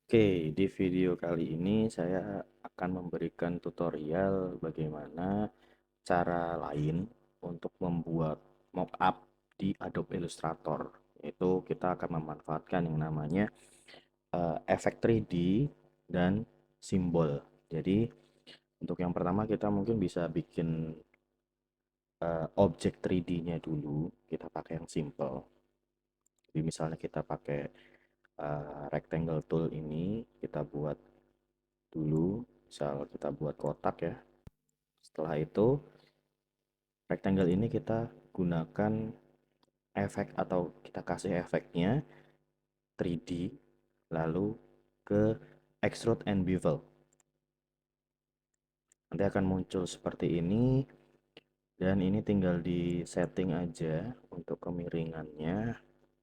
Oke, di video kali ini saya akan memberikan tutorial bagaimana cara lain untuk membuat mockup di Adobe Illustrator. Yaitu kita akan memanfaatkan yang namanya efek 3D dan simbol. Jadi untuk yang pertama kita mungkin bisa bikin objek 3D-nya dulu. Kita pakai yang simple. Jadi misalnya kita pakai rectangle tool ini, kita buat dulu, misal kita buat kotak ya. Setelah itu rectangle ini kita gunakan efek atau kita kasih efeknya 3D lalu ke extrude and bevel. Nanti akan muncul seperti ini, dan ini tinggal di setting aja untuk kemiringannya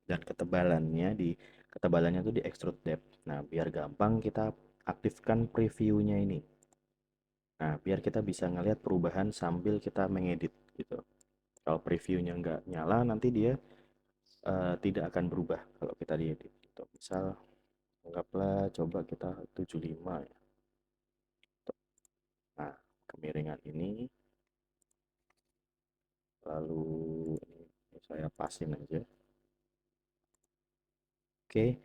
dan ketebalannya tuh di extrude depth. Nah, biar gampang kita aktifkan previewnya ini. Nah, biar kita bisa ngelihat perubahan sambil kita mengedit gitu. Kalau previewnya nggak nyala, nanti dia tidak akan berubah kalau kita diedit gitu. Misal anggaplah coba kita 75 ya. Nah, kemiringan ini lalu ini saya pasin aja. Oke,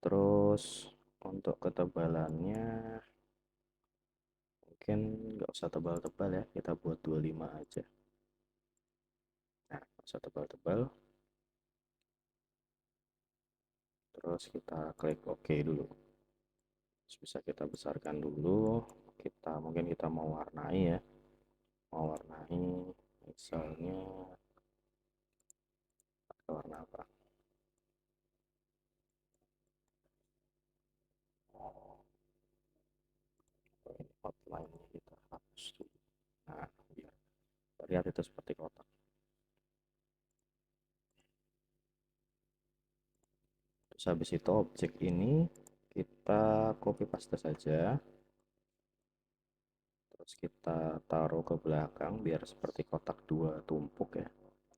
terus untuk ketebalannya mungkin nggak usah tebal-tebal ya, kita buat 25 aja. Nah, nggak usah tebal-tebal. Terus kita klik OK dulu. Terus bisa kita besarkan dulu. Kita mau warnai ya. Mau warnai misalnya warna apa? Outline kita hapus dulu. Nah, biar terlihat itu seperti kotak. Terus habis itu objek ini kita copy paste saja. Terus kita taruh ke belakang biar seperti kotak dua tumpuk ya.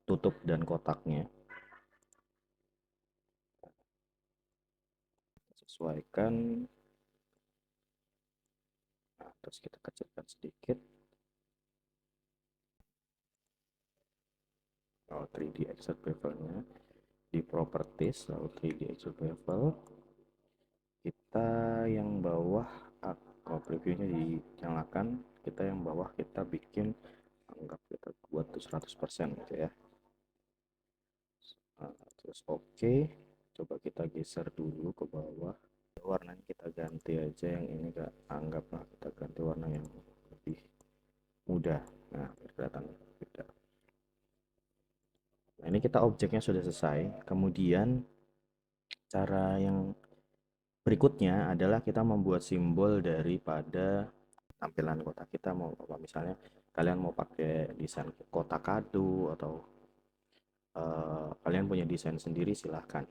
Tutup dan kotaknya. Sesuaikan. Nah, terus kita kecilkan sedikit. Oh, 3D extrude bevelnya di properties, lalu 3D extrude bevel. Kita yang bawah, kalau previewnya dinyalakan, kita yang bawah kita bikin, anggap kita buat tuh 100% gitu ya. Nah, terus oke, coba kita geser dulu ke bawah, warnanya kita ganti aja, yang ini gak, anggaplah kita ganti warna yang lebih muda. Nah, biar kelihatan beda. Nah, ini kita objeknya sudah selesai. Kemudian cara yang berikutnya adalah kita membuat simbol daripada tampilan kotak kita. Mau apa, misalnya kalian mau pakai desain kotak kado atau kalian punya desain sendiri, silahkan.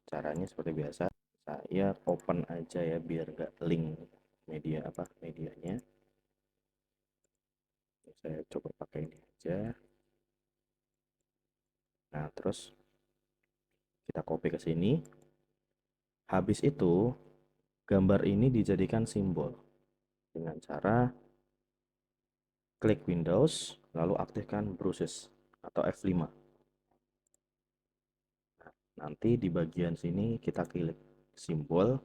Caranya seperti biasa, saya open aja ya biar gak link medianya. Saya coba pakai ini aja. Nah, terus kita copy ke sini. Habis itu gambar ini dijadikan simbol dengan cara klik Windows lalu aktifkan brushes atau F5. Nanti di bagian sini kita klik simbol,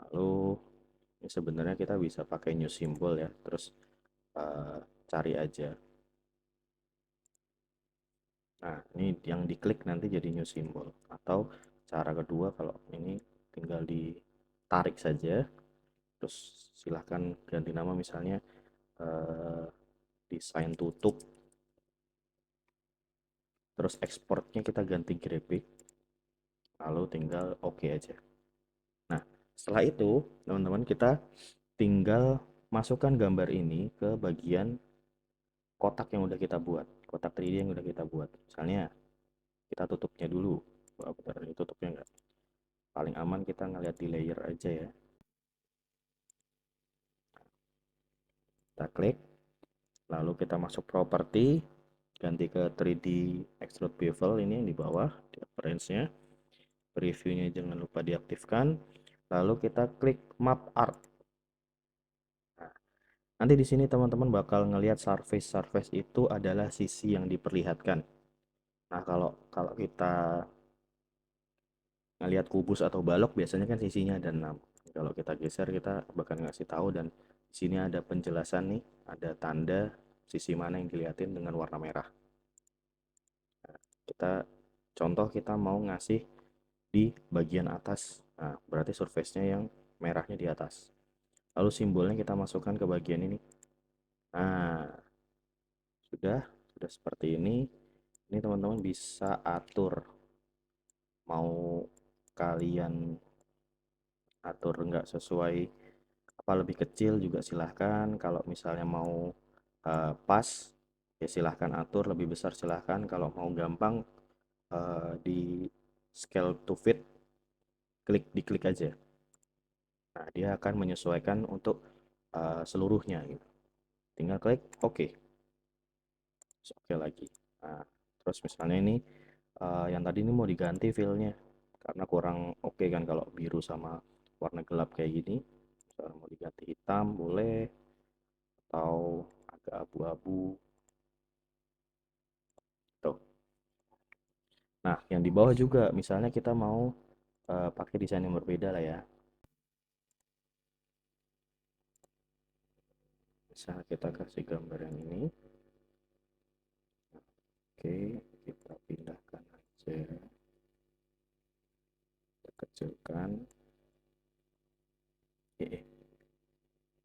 lalu ini sebenarnya kita bisa pakai new simbol ya, terus cari aja. Nah, ini yang diklik nanti jadi new simbol. Atau cara kedua, kalau ini tinggal ditarik saja, terus silahkan ganti nama, misalnya desain tutup, terus exportnya kita ganti graphic, lalu tinggal oke aja. Nah, setelah itu teman-teman, kita tinggal masukkan gambar ini ke bagian kotak yang udah kita buat, kotak 3D yang udah kita buat. Misalnya kita tutupnya dulu. Wah, bentar, ini tutupnya enggak. Paling aman kita ngeliat di layer aja ya. Kita klik, lalu kita masuk property, ganti ke 3D extrude bevel, ini yang di bawah, di appearance-nya. Previewnya jangan lupa diaktifkan. lalu kita klik map art. Nah, nanti di sini teman-teman bakal ngelihat surface. Surface itu adalah sisi yang diperlihatkan. Nah, kalau kalau kita ngelihat kubus atau balok biasanya kan sisinya ada 6. Kalau kita geser kita bakal ngasih tahu, dan di sini ada penjelasan nih, ada tanda sisi mana yang dilihatin dengan warna merah. Kita contoh kita mau ngasih di bagian atas. Nah, berarti surface-nya yang merahnya di atas. Lalu simbolnya kita masukkan ke bagian ini. Nah, sudah seperti ini. Ini teman-teman bisa atur, mau kalian atur nggak sesuai apa, lebih kecil juga silahkan. Kalau misalnya mau pas ya silahkan atur, lebih besar silahkan. Kalau mau gampang di scale to fit, diklik aja. Nah, dia akan menyesuaikan untuk seluruhnya gitu. Tinggal klik oke. Oke lagi. Nah, terus misalnya ini yang tadi ini mau diganti fillnya karena kurang oke kan kalau biru sama warna gelap kayak gini. Misalnya mau diganti hitam boleh, atau agak abu-abu tuh. Nah, yang di bawah juga misalnya kita mau pakai desain yang berbeda lah ya. Misalnya kita kasih gambar yang ini. Oke, kita pindahkan aja, kita kecilkan.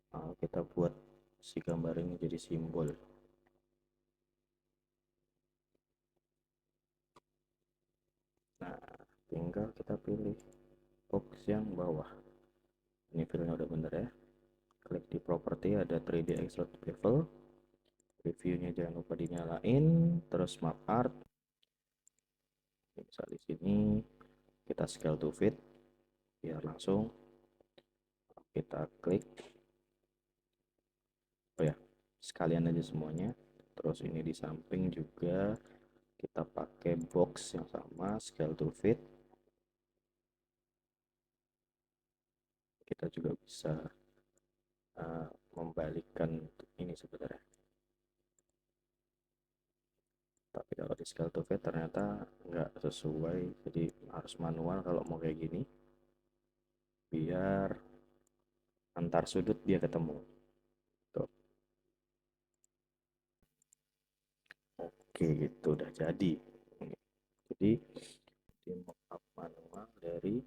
Nah, kita buat si gambar ini jadi simbol. Nah, tinggal kita pilih box yang bawah. Ini filenya udah bener ya. Klik di properti, ada 3D extrude bevel. Reviewnya jangan lupa dinyalain. Terus map art. Misal di sini kita scale to fit biar langsung. Kita klik. Oh ya, sekalian aja semuanya. Terus ini di samping juga kita pakai box yang sama, scale to fit. Kita juga bisa membalikkan ini sebenarnya, tapi kalau di scale to fit ternyata nggak sesuai, jadi harus manual kalau mau kayak gini biar antar sudut dia ketemu tuh. Oke, gitu udah jadi. Jadi di mockup manual dari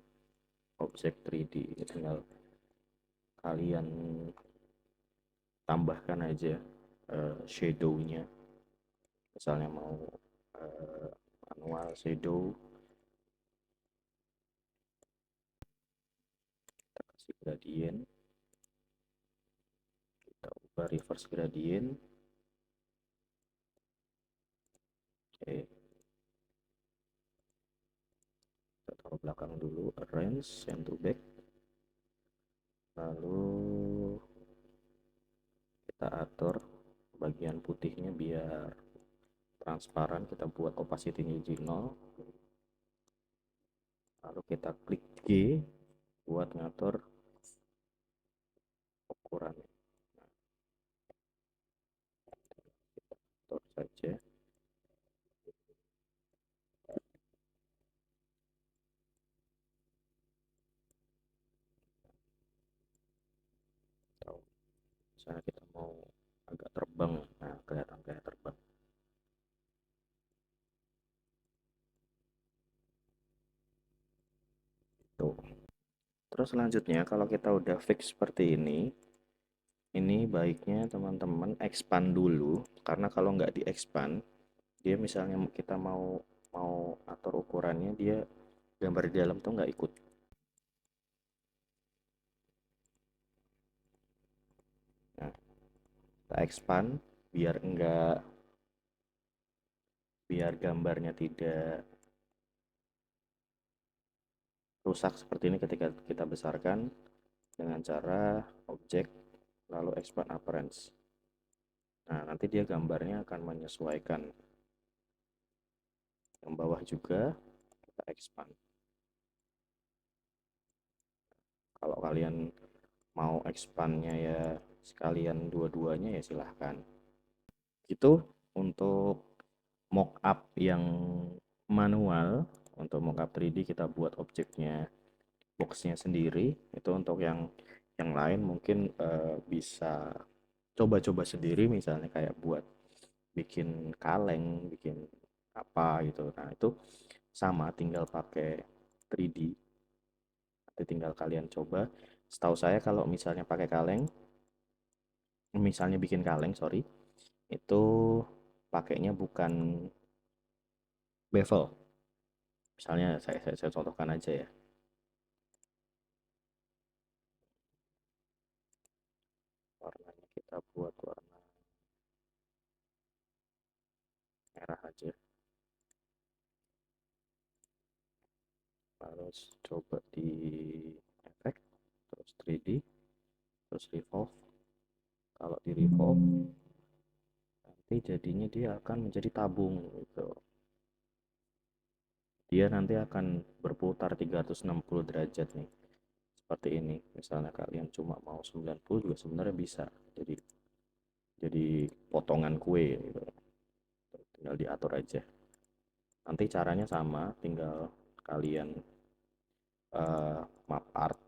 objek 3D ini tinggal kalian tambahkan aja shadow-nya. Misalnya mau manual shadow, kita kasih gradient, kita ubah reverse gradient. Oke, kita taruh belakang dulu, arrange, send to back, lalu kita atur bagian putihnya biar transparan, kita buat opacity-nya jadi 0, lalu kita klik G buat ngatur ukurannya. Kita atur saja. Atau misalnya kita mau agak terbang, nah kelihatan kayak terbang tuh. Terus selanjutnya kalau kita udah fix seperti ini baiknya teman-teman expand dulu, karena kalau nggak di expand, dia misalnya kita mau mau atur ukurannya, dia gambar di dalam tuh nggak ikut. Nah, kita expand biar enggak, biar gambarnya tidak rusak seperti ini ketika kita besarkan, dengan cara objek lalu expand appearance. Nah, nanti dia gambarnya akan menyesuaikan. Yang bawah juga kita expand. Kalau kalian mau expandnya ya sekalian dua-duanya ya silahkan. Itu untuk mockup yang manual. Untuk mockup 3D kita buat objeknya, boxnya sendiri. Itu untuk yang lain mungkin bisa coba-coba sendiri, misalnya kayak buat bikin kaleng, bikin apa gitu. Nah itu sama, tinggal pakai 3D. Nanti tinggal kalian coba. Setahu saya kalau misalnya pakai kaleng, misalnya bikin kaleng, sorry, itu pakainya bukan bevel. Misalnya saya contohkan aja ya. Warnanya kita buat warna merah aja. Lalu coba di efek, terus 3D, terus revolve. Kalau di revolve, nanti jadinya dia akan menjadi tabung gitu. Dia nanti akan berputar 360 derajat nih. Seperti ini. Misalnya kalian cuma mau 90 juga sebenarnya bisa. Jadi potongan kue gitu. Tinggal diatur aja. Nanti caranya sama, tinggal kalian map art.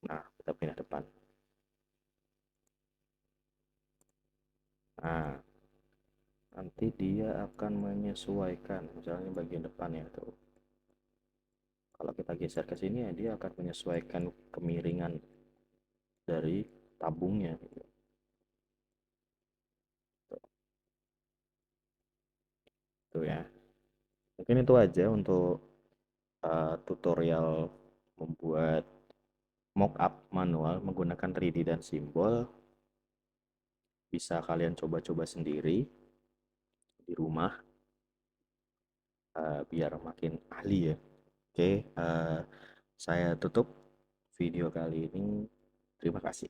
Nah, kita pindah depan. Nah, nanti dia akan menyesuaikan, misalnya bagian depan ya tuh. Kalau kita geser ke sini ya dia akan menyesuaikan kemiringan dari tabungnya gitu. Tuh ya. Mungkin itu aja untuk tutorial membuat mockup manual menggunakan 3D dan simbol. Bisa kalian coba-coba sendiri di rumah biar makin ahli ya. Oke, saya tutup video kali ini. Terima kasih.